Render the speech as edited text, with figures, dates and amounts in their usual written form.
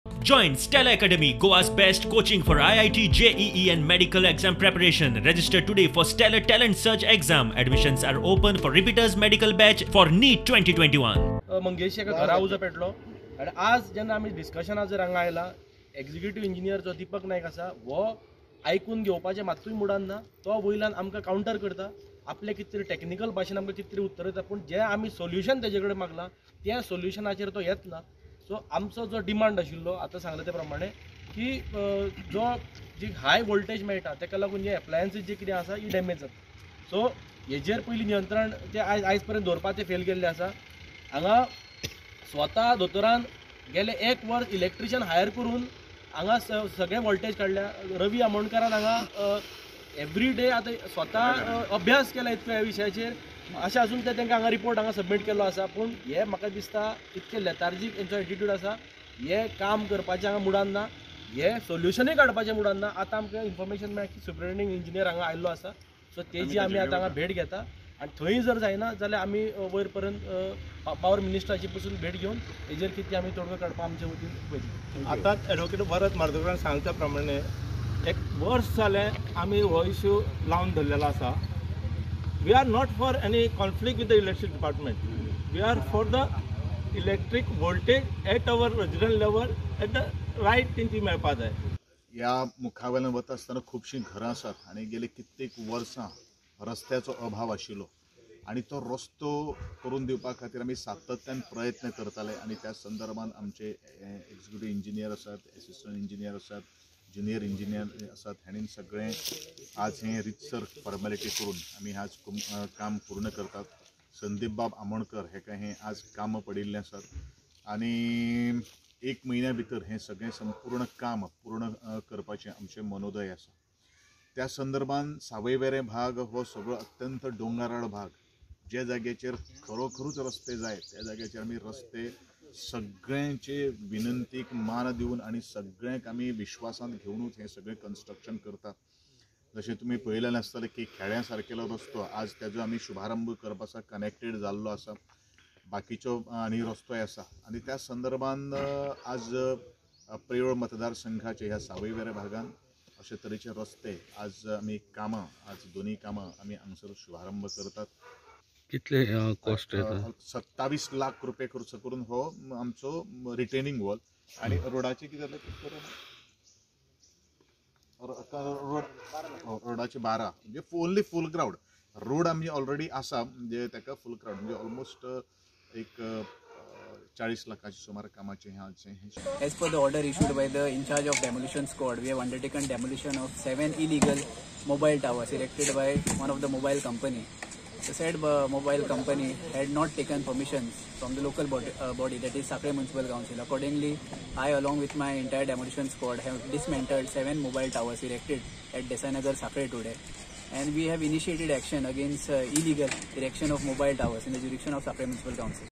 Join Stella Academy, Goa's best coaching for IIT, JEE and medical exam preparation. Register today for Stellar Talent Search exam. Admissions are open for repeaters medical batch for NEET 2021. Mangesh एका घरा उजो पेटलो आणि आज जेन्ना आमी डिस्कशनाक जर हांगा आयला एक्झिक्युटिव्ह इंजिनियर जो दीपक नायक आसा वो आयकून घेवपाचें मात्तूय मुडान ना. तो वयल्यान आमकां काउंटर करता, आपले कितें तरी टॅक्निकल भाशेन आमकां कितें तरी उत्तर दिता, पूण जे आमी सोल्युशन तेजे कडेन मागलां त्या सोल्युशनाचेर तो येत ना. सो आमचो जो डिमांड आशिल्लो आतां सांगले ते प्रमाणे की जी हाय वोल्टेज मेळटा तेका लागून जे एप्लायन्सीस जे कितें आसा ही डॅमेज जाता. सो हेजेर पयलीं नियंत्रण ते आयज पर्यंत दवरपाचें फेल केल्लें आसा. हांगा स्वता दोतोरान गेले 1 वर्स इलेक्ट्रिशियन हायर करून हांगा सगळे वोल्टेज काडल्या. रवी आमोणकरान हांगा एवरी डे आतां स्वता अभ्यास केला इतको ह्या विशयाचेर. अशें आसून ते तांकां हांगा रिपोर्ट हांगा सबमीट केल्लो आसा, पूण हे म्हाका दिसता इतके लेथार्जीक हेंचो एटिट्यूड आसा. हे काम करपाचें हांगा मुडान ना, हे सोल्युशनूय काडपाचें मुडान ना. आतां आमकां इन्फॉर्मेशन मेळ्ळा की सुपरिटेंडिंग इंजिनियर हांगा आयिल्लो आसा. सो तेजी आमी आतां हांगा भेट घेता आनी थंय जर जायना जाल्यार आमी वयर पर्यंत पावर मिनिस्टराची पसून भेट घेवन हेजेर कितें आमी तोडगो काडपाक आमचे वतीन पळयता. आतां एडवोकेट भरत मार्दोकरान सांगता प्रमाणे 1 वर्स जालें आमी हो इश्यू लावन धरलेलो आसा. We are not for any conflict with the electric department. We are for the electric voltage at our regional level at the right thing ती मेळपा जाय. ह्या मुखावेल्यान वता आसतना खुबशीं घरां आसात आनी गेली कित्येक वर्सां रस्त्याचो अभाव आशिल्लो आनी तो रस्तो करून दिवपा खातीर आमी सातत्यान प्रयत्न करताले आनी त्या संदर्भात आमचे एक्झिक्युटिव्ह इंजिनियर आसात, एसिस्टंट इंजिनियर आसात, ज्युनियर इंजिनियर आसात, हांणी सगळे आज हे रितसर फॉर्मेलिटी करून आमी आज काम पूर्ण करतात. संदीप बाब आमोणकर हेका हे आज काम पडिल्ले आसात आनी 1 म्हयन्या भितर हे सगळे संपूर्ण काम पूर्ण करपाचें आमचें मनोदय आसा. त्या संदर्भान सावयवेरें भाग हो सगळो अत्यंत डोंगराळ भाग, जे जाग्याचेर खरोखरूच रस्ते जाय त्या जाग्याचेर आमी रस्ते सगळ्यांचे विनंतीक मान दिवन आनी सगळ्यांक आमी विश्वासान घेवनूच हे सगळें कन्स्ट्रक्शन करतात. जशें तुमी पळयलेलें आसतलें की खेड्या सारकेलो रस्तो आज तेजो आमी शुभारंभ करपाचो कनेक्टेड जाल्लो आसा. बाकीच्यो आनी रस्तोय आसा आनी त्या संदर्भान आज प्रेवळ मतदारसंघाचे ह्या सावयवेरें भागान अशे तरेचे रस्ते आज आमी कामां आज दोनी कामां आमी हांगसर शुभारंभ करतात. कितले कॉस्ट येता? 27 लाख रुपये खर्च करून हो आमचो रिटेनिंग वॉल आनी रोडाचे कितें जालें रोडाचे 12 म्हणजे ओन्ली फूल ग्राउंड रोड आमी ऑलरेडी आसा म्हणजे ताका फूल ग्राउंड म्हणजे ऑलमोस्ट एक 40 लाखाच्या सुमार कामाचे हे. As per the order issued by the in charge of demolition squad, we have undertaken demolition of 7 illegal mobile towers erected by one of the mobile company. The said mobile company had not taken permissions from the local body that is Sakre Municipal Council. Accordingly, I along with my entire demolition squad have dismantled 7 mobile towers erected at Desai Sakre today. And we have initiated action against illegal erection of mobile towers in the jurisdiction of Sakre Municipal Council.